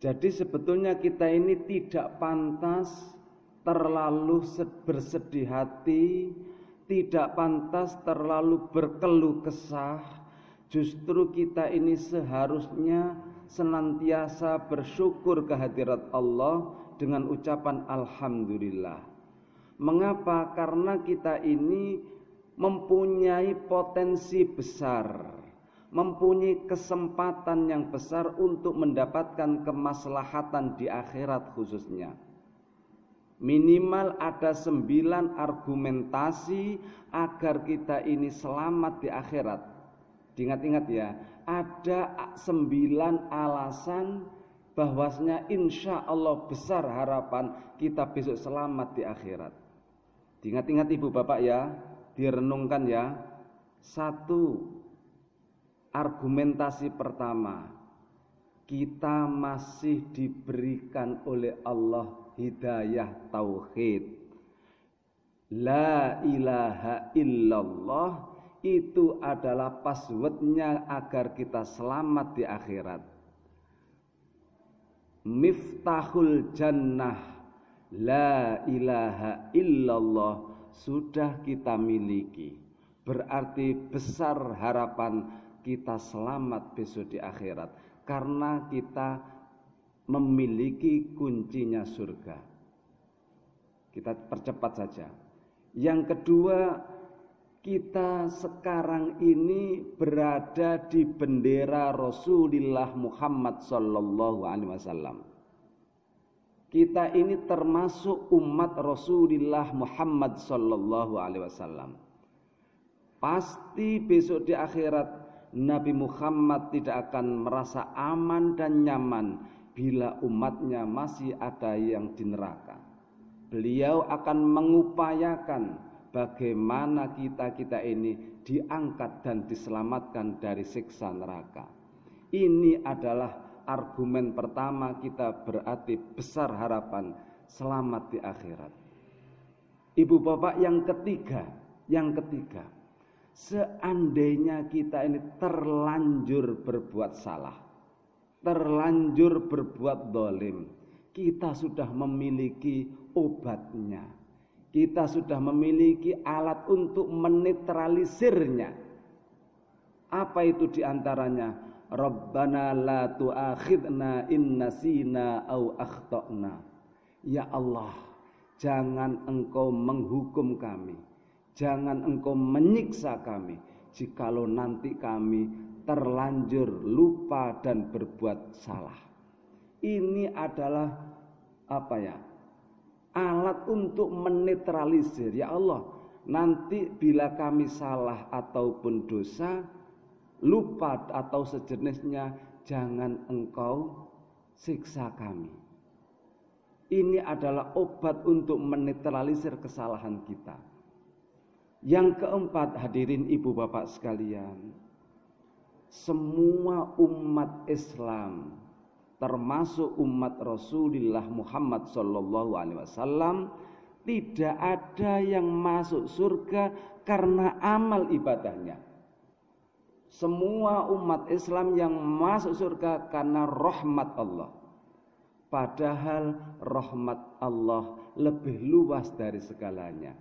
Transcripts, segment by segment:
Jadi sebetulnya kita ini tidak pantas terlalu bersedih hati, tidak pantas terlalu berkeluh kesah. Justru kita ini seharusnya senantiasa bersyukur kehadirat Allah dengan ucapan alhamdulillah. Mengapa? Karena kita ini mempunyai potensi besar, mempunyai kesempatan yang besar untuk mendapatkan kemaslahatan di akhirat khususnya. Minimal ada 9 argumentasi agar kita ini selamat di akhirat. Diingat-ingat ya, ada 9 alasan bahwasanya insya Allah besar harapan kita besok selamat di akhirat. Diingat-ingat ibu bapak ya, direnungkan ya. 1, argumentasi pertama, kita masih diberikan oleh Allah hidayah tauhid. La ilaha illallah itu adalah passwordnya agar kita selamat di akhirat. Miftahul jannah, la ilaha illallah sudah kita miliki. Berarti besar harapan kita selamat besok di akhirat, karena kita memiliki kuncinya surga. Kita percepat saja. Yang kedua, kita sekarang ini berada di bendera Rasulullah Muhammad sallallahu alaihi wasallam. Kita ini termasuk umat Rasulullah Muhammad sallallahu alaihi wasallam. Pasti besok di akhirat Nabi Muhammad tidak akan merasa aman dan nyaman bila umatnya masih ada yang di neraka. Beliau akan mengupayakan bagaimana kita ini diangkat dan diselamatkan dari siksa neraka. Ini adalah argumen pertama kita, berarti besar harapan selamat di akhirat. Ibu bapak, yang ketiga, seandainya kita ini terlanjur berbuat salah, terlanjur berbuat zalim, kita sudah memiliki obatnya. Kita sudah memiliki alat untuk menetralisirnya. Apa itu diantaranya? Rabbana la tu'akhidna in nasina au akhtana. Ya Allah, jangan engkau menghukum kami, jangan engkau menyiksa kami jikalau nanti kami terlanjur lupa dan berbuat salah. Ini adalah alat untuk menetralisir. Ya Allah, nanti bila kami salah ataupun dosa, lupa atau sejenisnya, jangan engkau siksa kami. Ini adalah obat untuk menetralisir kesalahan kita. Yang keempat, hadirin ibu bapak sekalian, semua umat Islam termasuk umat Rasulullah Muhammad SAW tidak ada yang masuk surga karena amal ibadahnya. Semua umat Islam yang masuk surga karena rahmat Allah. Padahal rahmat Allah lebih luas dari segalanya.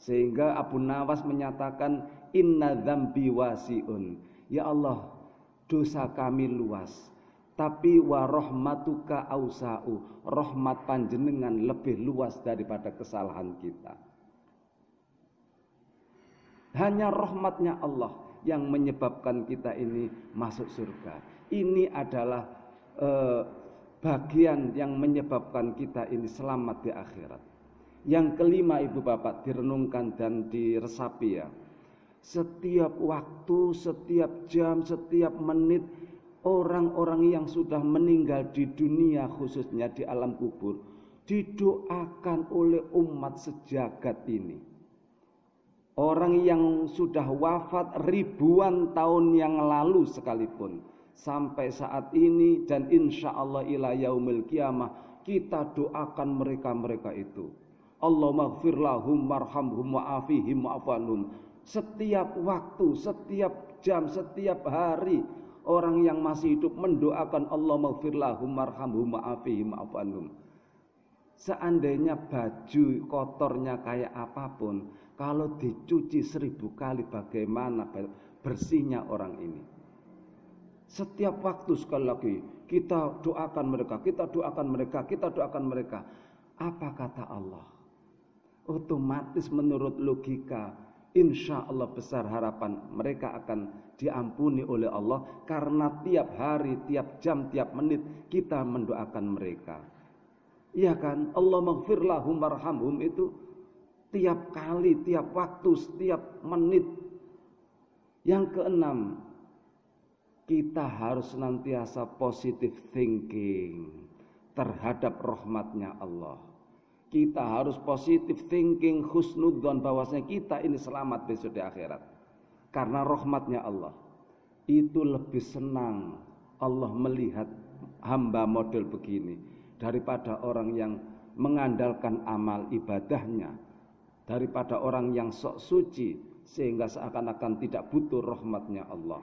Sehingga Abu Nawas menyatakan, inna dzambi wasi'un. Ya Allah, dosa kami luas, tapi wa rahmatuka ausa'u, rahmat panjenengan lebih luas daripada kesalahan kita. Hanya rahmatnya Allah yang menyebabkan kita ini masuk surga. Ini adalah bagian yang menyebabkan kita ini selamat di akhirat. Yang kelima ibu bapak, direnungkan dan diresapi ya. Setiap waktu, setiap jam, setiap menit, orang-orang yang sudah meninggal di dunia, khususnya di alam kubur, didoakan oleh umat sejagat ini. Orang yang sudah wafat ribuan tahun yang lalu sekalipun, sampai saat ini dan insya Allah ila yaumil qiyamah, kita doakan mereka-mereka itu. Allahumma ighfir lahum warhamhum wa'afihim wa'afanhum. Setiap waktu, setiap jam, setiap hari, Orang yang masih hidup mendoakan Allah maghfir lahum warhamhum wa'afihim wa'fu anhum. Seandainya baju kotornya kayak apapun, kalau dicuci 1000 kali bagaimana bersihnya orang ini. Setiap waktu sekali lagi kita doakan mereka, kita doakan mereka, kita doakan mereka. Apa kata Allah? Otomatis menurut logika, insya Allah besar harapan mereka akan diampuni oleh Allah, karena tiap hari, tiap jam, tiap menit kita mendoakan mereka. Iya kan? Allah maghfir lahum warhamhum itu tiap kali, tiap waktu, setiap menit. Yang keenam, kita harus senantiasa positive thinking terhadap rahmatnya Allah. Kita harus positive thinking, husnudzon bahwasanya kita ini selamat besok di akhirat. Karena rahmatnya Allah. Itu lebih senang Allah melihat hamba model begini daripada orang yang mengandalkan amal ibadahnya, daripada orang yang sok suci sehingga seakan-akan tidak butuh rahmatnya Allah.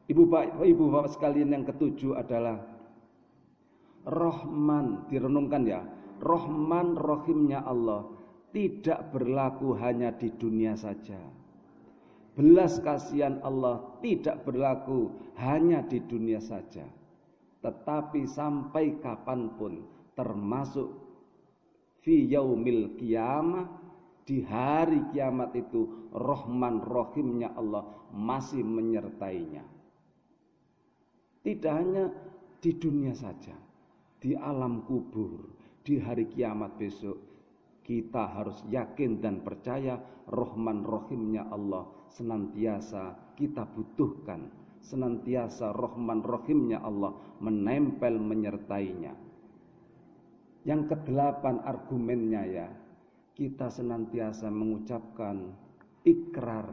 Ibu bapak sekalian, yang ketujuh adalah Rahman, direnungkan ya. Rahman Rahimnya Allah tidak berlaku hanya di dunia saja. Belas kasihan Allah tidak berlaku hanya di dunia saja, tetapi sampai kapanpun, termasuk fi yaumil qiyamah, di hari kiamat itu Rahman Rahimnya Allah masih menyertainya. Tidak hanya di dunia saja, di alam kubur, di hari kiamat besok, kita harus yakin dan percaya Rahman Rahimnya Allah senantiasa kita butuhkan, senantiasa Rahman Rahimnya Allah menempel menyertainya. Yang kedelapan argumennya ya, kita senantiasa mengucapkan ikrar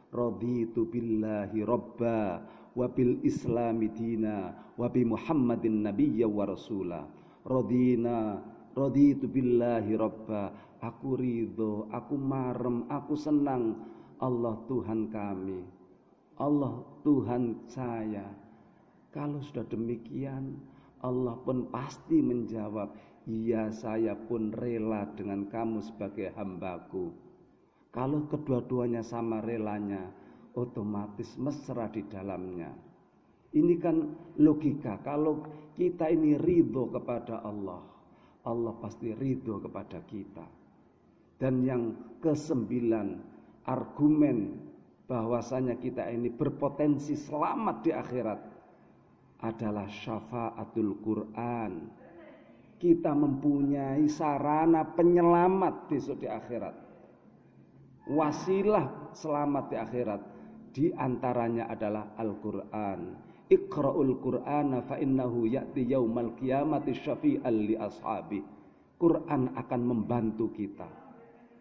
raditu billahi robba wa bil islami dina wa bi muhammadin nabiyya wa rasula. Raditu billahi robba, aku ridho, aku marem, aku senang Allah Tuhan kami, Allah Tuhan saya. Kalau sudah demikian, Allah pun pasti menjawab, iya saya pun rela dengan kamu sebagai hambaku. Kalau kedua-duanya sama relanya, otomatis mesra di dalamnya. Ini kan logika. Kalau kita ini ridho kepada Allah, Allah pasti ridho kepada kita. Dan yang kesembilan, argumen bahwasanya kita ini berpotensi selamat di akhirat adalah syafaatul Quran. Kita mempunyai sarana penyelamat besok di akhirat. Wasilah selamat di akhirat di antaranya adalah Al-Quran. Iqra'ul Qur'ana fa innahu ya'ti yaumal qiyamati syafi'an li ashabi. Quran akan membantu kita.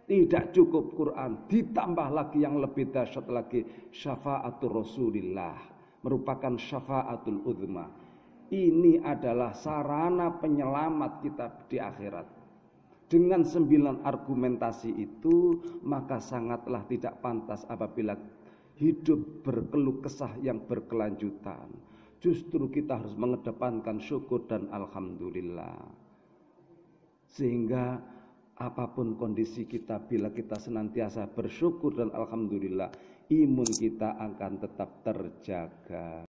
Tidak cukup Quran, ditambah lagi yang lebih dahsyat lagi, syafaatul Rasulillah, merupakan syafaatul uzma. Ini adalah sarana penyelamat kita di akhirat. Dengan 9 argumentasi itu, maka sangatlah tidak pantas apabila hidup berkeluh kesah yang berkelanjutan. Justru kita harus mengedepankan syukur dan alhamdulillah. Sehingga apapun kondisi kita, bila kita senantiasa bersyukur dan alhamdulillah, imun kita akan tetap terjaga.